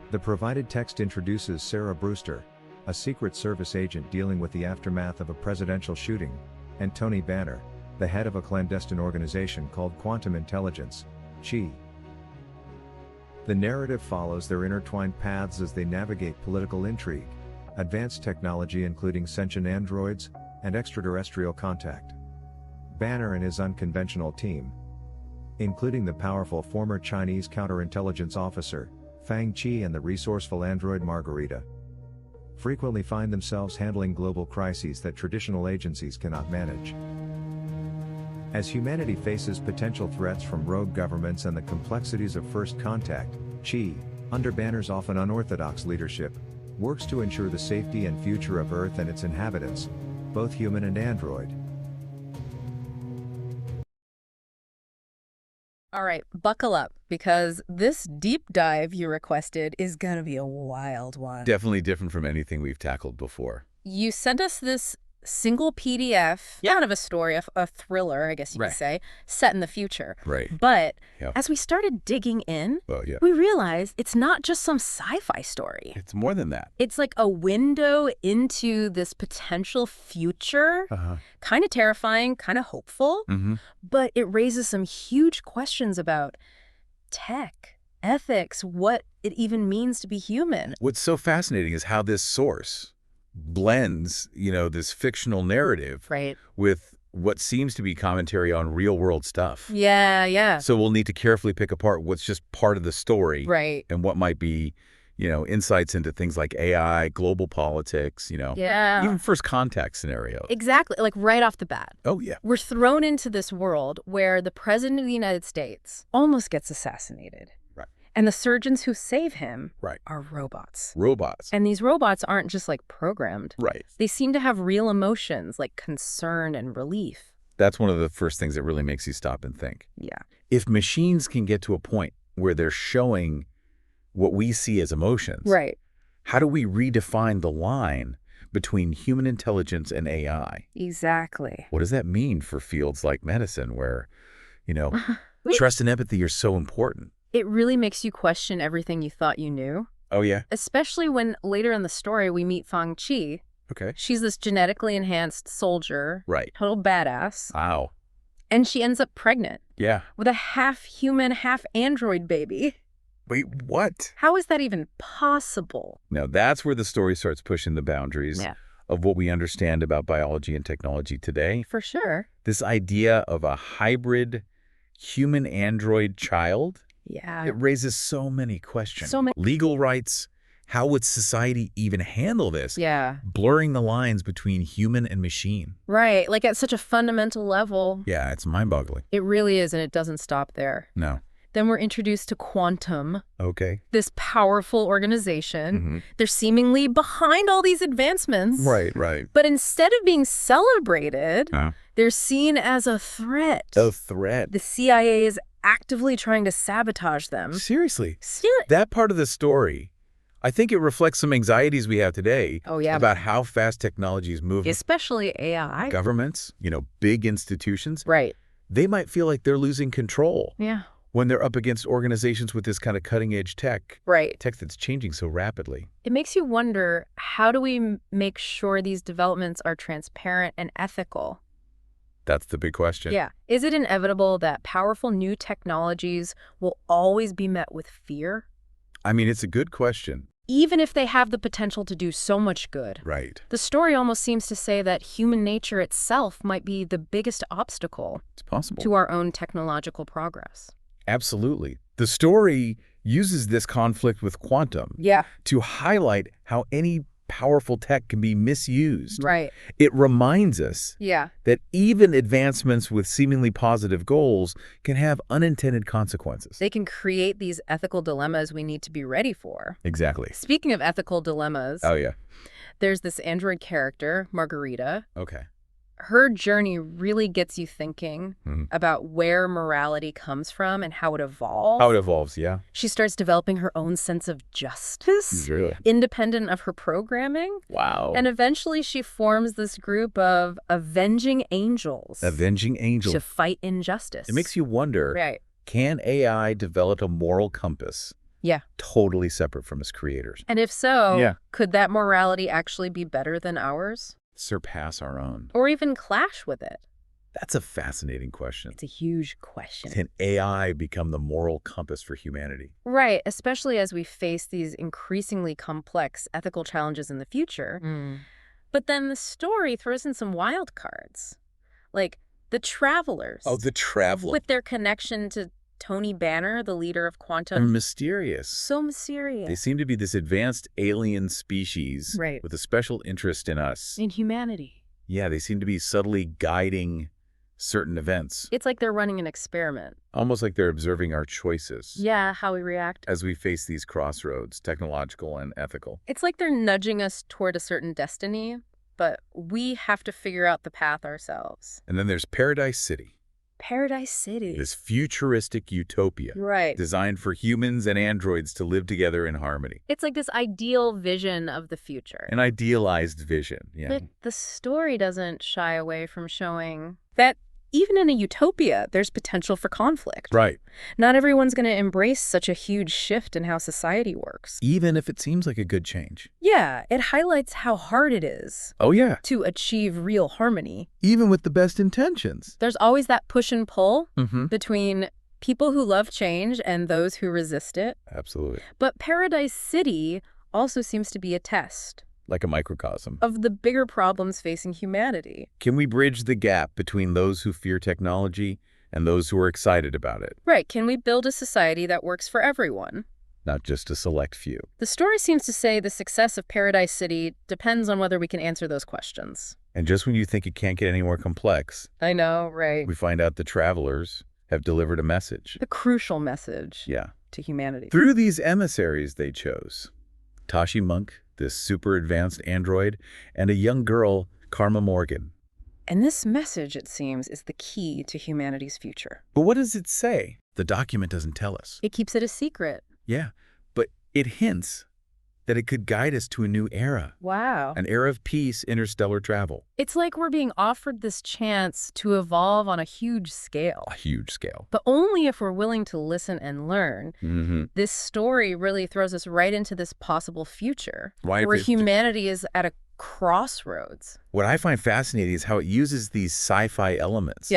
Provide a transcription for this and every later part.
The provided text introduces Sarah Brewster, a Secret Service agent dealing with the aftermath of a presidential shooting, and Tony Banner, the head of a clandestine organization called Quantum Intelligence, QI. The narrative follows their intertwined paths as they navigate political intrigue, advanced technology including sentient androids, and extraterrestrial contact. Banner and his unconventional team, including the powerful former Chinese counterintelligence officer, Fang Qi, and the resourceful android Margarita, frequently find themselves handling global crises that traditional agencies cannot manage. As humanity faces potential threats from rogue governments and the complexities of first contact, Qi, under Banner's often unorthodox leadership, works to ensure the safety and future of Earth and its inhabitants, both human and android. All right, buckle up, because this deep dive you requested is gonna be a wild one. Definitely different from anything we've tackled before. You sent us this single PDF, kind of a story, a thriller, I guess you could say, set in the future. Right. But as we started digging in, we realized it's not just some sci-fi story. It's more than that. It's like a window into this potential future, kind of terrifying, kind of hopeful, but it raises some huge questions about tech, ethics, what it even means to be human. What's so fascinating is how this source blends, this fictional narrative with what seems to be commentary on real-world stuff. Yeah. So we'll need to carefully pick apart what's just part of the story, and what might be, insights into things like AI, global politics, even first contact scenarios. Exactly, like right off the bat. Oh, yeah. We're thrown into this world where the president of the United States almost gets assassinated. And the surgeons who save him are robots. And these robots aren't just like programmed. They seem to have real emotions like concern and relief. That's one of the first things that really makes you stop and think. Yeah. If machines can get to a point where they're showing what we see as emotions, how do we redefine the line between human intelligence and AI? Exactly. What does that mean for fields like medicine where, trust and empathy are so important? It really makes you question everything you thought you knew. Oh, yeah? Especially when later in the story we meet Fang Qi. Okay. She's this genetically enhanced soldier. Total badass. Wow. And she ends up pregnant. Yeah. With a half-human, half-android baby. Wait, what? How is that even possible? Now, that's where the story starts pushing the boundaries of what we understand about biology and technology today. For sure. This idea of a hybrid human-android child. Yeah. It raises so many questions. So many. Legal rights. How would society even handle this? Yeah. Blurring the lines between human and machine. Right. Like at such a fundamental level. Yeah, it's mind-boggling. It really is, and it doesn't stop there. No. Then we're introduced to Quantum. Okay. This powerful organization. They're seemingly behind all these advancements. Right. But instead of being celebrated, they're seen as a threat. A threat. The CIA is actively trying to sabotage them. Seriously. That part of the story, I think it reflects some anxieties we have today about how fast technology is moving. Especially AI. Governments, big institutions. Right. They might feel like they're losing control. Yeah. When they're up against organizations with this kind of cutting-edge tech. Right. Tech that's changing so rapidly. It makes you wonder, how do we make sure these developments are transparent and ethical? That's the big question. Yeah. Is it inevitable that powerful new technologies will always be met with fear? I mean, it's a good question. Even if they have the potential to do so much good. Right. The story almost seems to say that human nature itself might be the biggest obstacle. It's possible. To our own technological progress. Absolutely. The story uses this conflict with quantum to highlight how any powerful tech can be misused. Right. It reminds us that even advancements with seemingly positive goals can have unintended consequences. They can create these ethical dilemmas we need to be ready for. Exactly. Speaking of ethical dilemmas, there's this android character, Margarita. Okay. Her journey really gets you thinking about where morality comes from and how it evolves. How it evolves, yeah. She starts developing her own sense of justice, independent of her programming. Wow. And eventually she forms this group of avenging angels. Avenging angels. To fight injustice. It makes you wonder, can AI develop a moral compass Yeah. Totally separate from its creators. And if so, could that morality actually be better than ours? Surpass our own. Or even clash with it? That's a fascinating question. It's a huge question. Can AI become the moral compass for humanity? Right, especially as we face these increasingly complex ethical challenges in the future. But then the story throws in some wild cards. Like the Travelers. Oh, the Travelers. With their connection to Tony Banner, the leader of Quantum. They're mysterious. So mysterious. They seem to be this advanced alien species with a special interest in us. In humanity. Yeah, they seem to be subtly guiding certain events. It's like they're running an experiment. Almost like they're observing our choices. Yeah, how we react. As we face these crossroads, technological and ethical. It's like they're nudging us toward a certain destiny, but we have to figure out the path ourselves. And then there's Paradise City. Paradise City. This futuristic utopia. Right. Designed for humans and androids to live together in harmony. It's like this ideal vision of the future. An idealized vision, yeah. But the story doesn't shy away from showing that even in a utopia, there's potential for conflict. Right. Not everyone's going to embrace such a huge shift in how society works. Even if it seems like a good change. Yeah, it highlights how hard it is. Oh, yeah. To achieve real harmony. Even with the best intentions. There's always that push and pull between people who love change and those who resist it. Absolutely. But Paradise City also seems to be a test. Like a microcosm. Of the bigger problems facing humanity. Can we bridge the gap between those who fear technology and those who are excited about it? Right. Can we build a society that works for everyone? Not just a select few. The story seems to say the success of Paradise City depends on whether we can answer those questions. And just when you think it can't get any more complex. I know, right. We find out the Travelers have delivered a message. The crucial message. Yeah. To humanity. Through these emissaries they chose. Tashi Monk, this super advanced android, and a young girl, Karma Morgan. And this message, it seems, is the key to humanity's future. But what does it say? The document doesn't tell us. It keeps it a secret. Yeah, but it hints that it could guide us to a new era. Wow. An era of peace, interstellar travel. It's like we're being offered this chance to evolve on a huge scale. A huge scale. But only if we're willing to listen and learn. This story really throws us right into this possible future. Where humanity is at a crossroads. What I find fascinating is how it uses these sci-fi elements.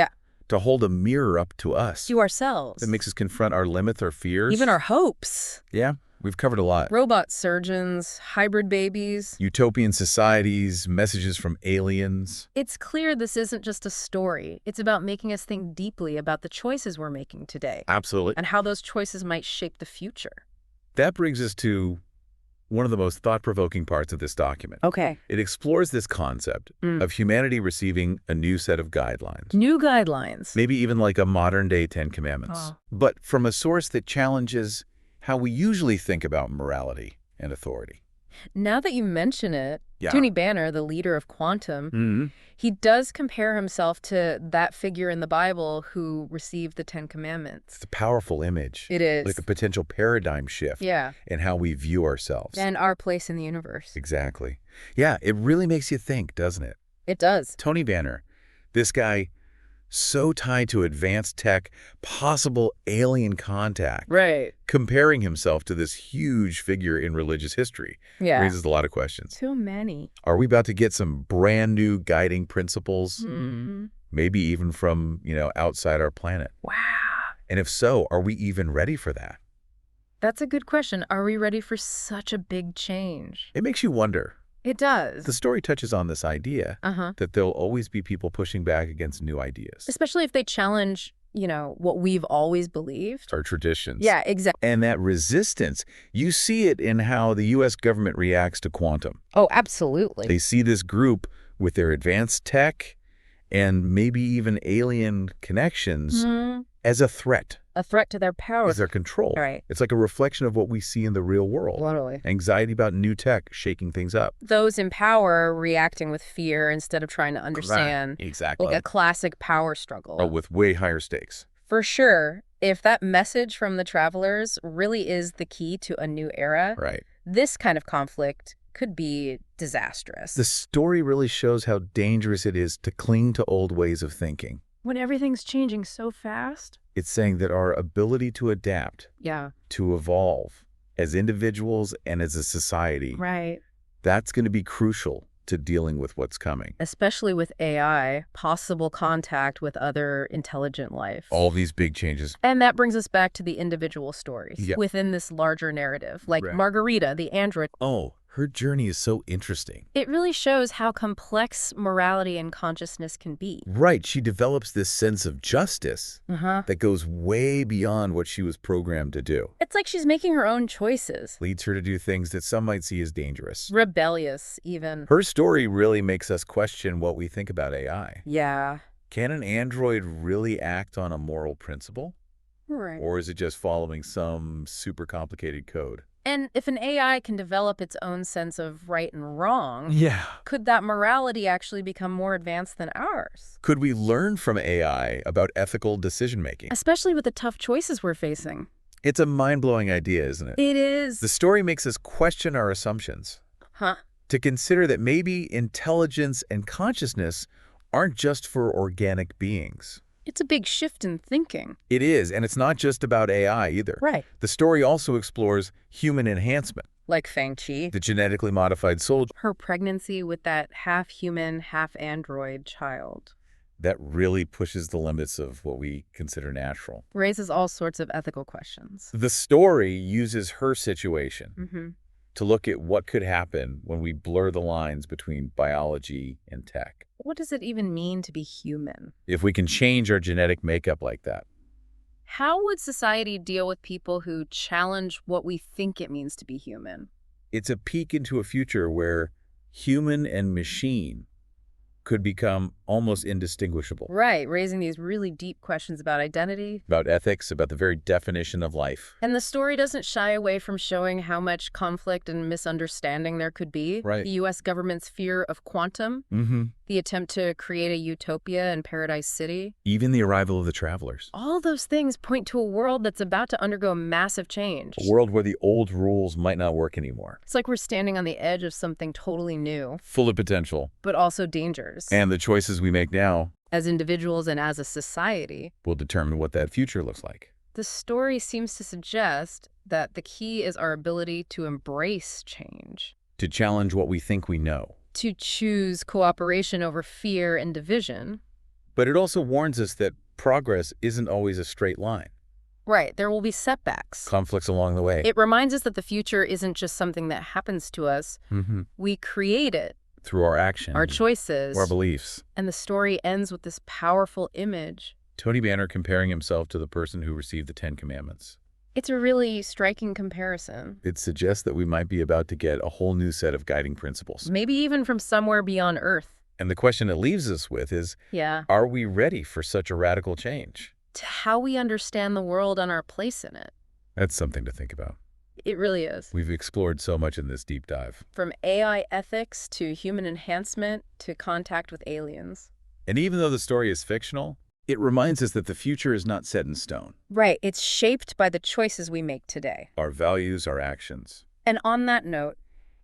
To hold a mirror up to us. To ourselves. That makes us confront our limits, our fears. Even our hopes. Yeah, we've covered a lot. Robot surgeons, hybrid babies. Utopian societies, messages from aliens. It's clear this isn't just a story. It's about making us think deeply about the choices we're making today. Absolutely. And how those choices might shape the future. That brings us to one of the most thought-provoking parts of this document. Okay. It explores this concept of humanity receiving a new set of guidelines. New guidelines. Maybe even like a modern-day 10 Commandments. But from a source that challenges how we usually think about morality and authority. Now that you mention it, Tony Banner, the leader of Quantum, he does compare himself to that figure in the Bible who received the 10 Commandments. It's a powerful image. It is. Like a potential paradigm shift in how we view ourselves. And our place in the universe. Exactly. Yeah, it really makes you think, doesn't it? It does. Tony Banner, this guy so tied to advanced tech, possible alien contact. Right. Comparing himself to this huge figure in religious history raises a lot of questions. Too many. Are we about to get some brand new guiding principles? Maybe even from, outside our planet. Wow. And if so, are we even ready for that? That's a good question. Are we ready for such a big change? It makes you wonder. It does. The story touches on this idea that there'll always be people pushing back against new ideas. Especially if they challenge, what we've always believed. Our traditions. Yeah, exactly. And that resistance, you see it in how the U.S. government reacts to quantum. Oh, absolutely. They see this group with their advanced tech and maybe even alien connections as a threat. A threat to their power. As their control. Right. It's like a reflection of what we see in the real world. Totally. Anxiety about new tech shaking things up. Those in power reacting with fear instead of trying to understand. Right. Exactly. Like a classic power struggle. Oh, with way higher stakes. For sure. If that message from the Travelers really is the key to a new era, this kind of conflict could be disastrous. The story really shows how dangerous it is to cling to old ways of thinking. When everything's changing so fast? It's saying that our ability to adapt, to evolve, as individuals and as a society. Right. That's going to be crucial to dealing with what's coming. Especially with AI, possible contact with other intelligent life. All these big changes. And that brings us back to the individual stories Yeah. within this larger narrative, like Right. Margarita, the android. Oh, her journey is so interesting. It really shows how complex morality and consciousness can be. Right. She develops this sense of justice that goes way beyond what she was programmed to do. It's like she's making her own choices. Leads her to do things that some might see as dangerous. Rebellious, even. Her story really makes us question what we think about AI. Yeah. Can an android really act on a moral principle? Right. Or is it just following some super complicated code? And if an AI can develop its own sense of right and wrong, Yeah. could that morality actually become more advanced than ours? Could we learn from AI about ethical decision-making? Especially with the tough choices we're facing. It's a mind-blowing idea, isn't it? It is. The story makes us question our assumptions. To consider that maybe intelligence and consciousness aren't just for organic beings. It's a big shift in thinking. It is, and it's not just about AI either. Right. The story also explores human enhancement. Like Fang-Chi. The genetically modified soldier. Her pregnancy with that half-human, half-android child. That really pushes the limits of what we consider natural. Raises all sorts of ethical questions. The story uses her situation to look at what could happen when we blur the lines between biology and tech. What does it even mean to be human? If we can change our genetic makeup like that. How would society deal with people who challenge what we think it means to be human? It's a peek into a future where human and machine could become almost indistinguishable. Right, raising these really deep questions about identity. About ethics, about the very definition of life. And the story doesn't shy away from showing how much conflict and misunderstanding there could be. Right. The U.S. government's fear of quantum, the attempt to create a utopia in Paradise City. Even the arrival of the travelers. All those things point to a world that's about to undergo massive change. A world where the old rules might not work anymore. It's like we're standing on the edge of something totally new. Full of potential. But also dangers. And the choices we make now, as individuals and as a society, will determine what that future looks like. The story seems to suggest that the key is our ability to embrace change. To challenge what we think we know. To choose cooperation over fear and division. But it also warns us that progress isn't always a straight line. Right, there will be setbacks. Conflicts along the way. It reminds us that the future isn't just something that happens to us. We create it. Through our actions. Our choices. Our beliefs. And the story ends with this powerful image. Tony Banner comparing himself to the person who received the 10 Commandments. It's a really striking comparison. It suggests that we might be about to get a whole new set of guiding principles. Maybe even from somewhere beyond Earth. And the question it leaves us with is, are we ready for such a radical change? To how we understand the world and our place in it. That's something to think about. It really is. We've explored so much in this deep dive. From AI ethics to human enhancement to contact with aliens. And even though the story is fictional, it reminds us that the future is not set in stone. Right. It's shaped by the choices we make today. Our values, our actions. And on that note,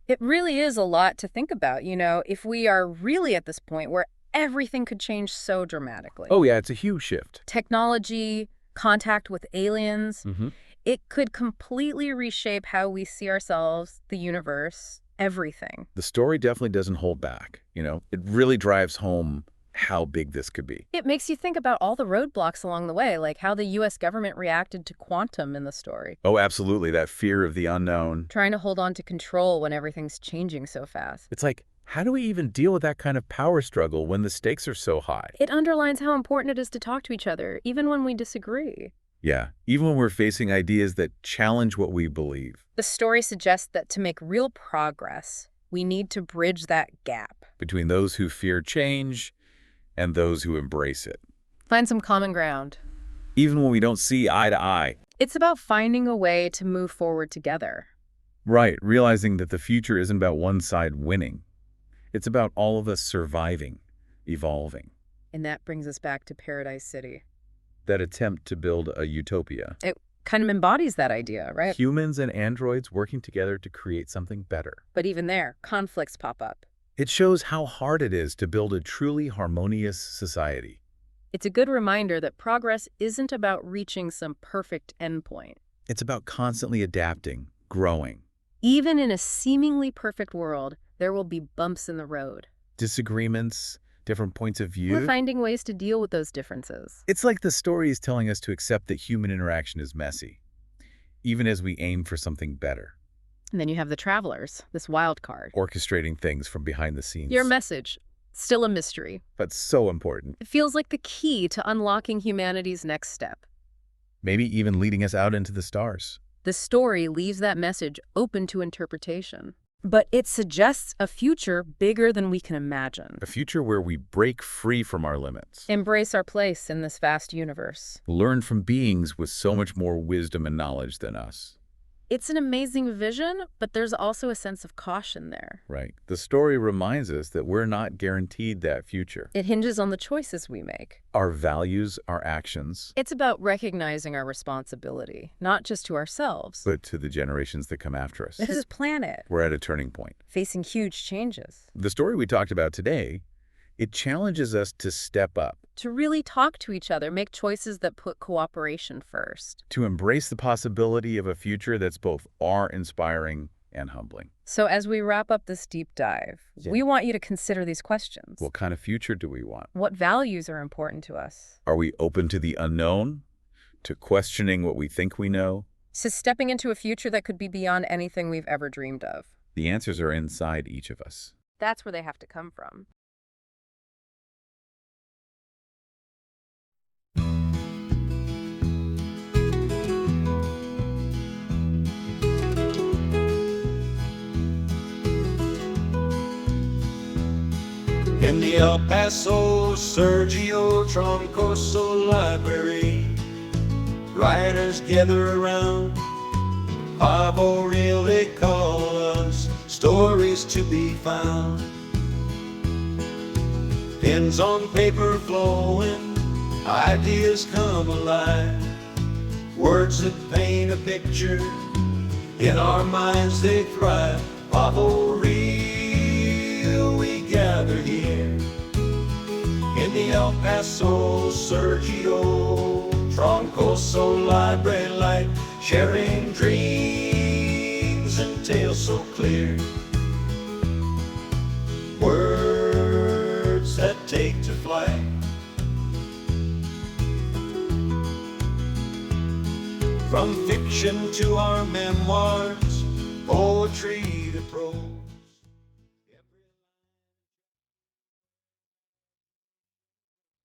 it really is a lot to think about, you know, if we are really at this point where everything could change so dramatically. Oh yeah, it's a huge shift. Technology, contact with aliens. It could completely reshape how we see ourselves, the universe, everything. The story definitely doesn't hold back. You know, it really drives home how big this could be. It makes you think about all the roadblocks along the way, like how the U.S. government reacted to quantum in the story. Oh, absolutely. That fear of the unknown. Trying to hold on to control when everything's changing so fast. It's like, how do we even deal with that kind of power struggle when the stakes are so high? It underlines how important it is to talk to each other, even when we disagree. Yeah, even when we're facing ideas that challenge what we believe. The story suggests that to make real progress, we need to bridge that gap. Between those who fear change and those who embrace it. Find some common ground. Even when we don't see eye to eye. It's about finding a way to move forward together. Right, realizing that the future isn't about one side winning. It's about all of us surviving, evolving. And that brings us back to Paradise City. That attempt to build a utopia. It kind of embodies that idea, right? Humans and androids working together to create something better. But even there, conflicts pop up. It shows how hard it is to build a truly harmonious society. It's a good reminder that progress isn't about reaching some perfect endpoint. It's about constantly adapting, growing. Even in a seemingly perfect world, there will be bumps in the road. Disagreements, different points of view. We're finding ways to deal with those differences. It's like the story is telling us to accept that human interaction is messy, even as we aim for something better. And then you have the travelers, this wild card. Orchestrating things from behind the scenes. Your message, still a mystery. But so important. It feels like the key to unlocking humanity's next step. Maybe even leading us out into the stars. The story leaves that message open to interpretation. But it suggests a future bigger than we can imagine. A future where we break free from our limits. Embrace our place in this vast universe. Learn from beings with so much more wisdom and knowledge than us. It's an amazing vision, but there's also a sense of caution there. Right. The story reminds us that we're not guaranteed that future. It hinges on the choices we make. Our values, our actions. It's about recognizing our responsibility, not just to ourselves, but to the generations that come after us. This planet. We're at a turning point. Facing huge changes. The story we talked about today, it challenges us to step up. To really talk to each other, make choices that put cooperation first. To embrace the possibility of a future that's both awe-inspiring and humbling. So as we wrap up this deep dive, we want you to consider these questions. What kind of future do we want? What values are important to us? Are we open to the unknown? To questioning what we think we know? To stepping into a future that could be beyond anything we've ever dreamed of? The answers are inside each of us. That's where they have to come from. In the El Paso Sergio Troncoso Library, writers gather around. Pavo really call us stories to be found. Pens on paper flowing, ideas come alive. Words that paint a picture, in our minds they thrive. Pavo real, we gather here in the El Paso Sergio Troncoso Library light, sharing dreams and tales so clear. Words that take to flight. From fiction to our memoirs, poetry to prose.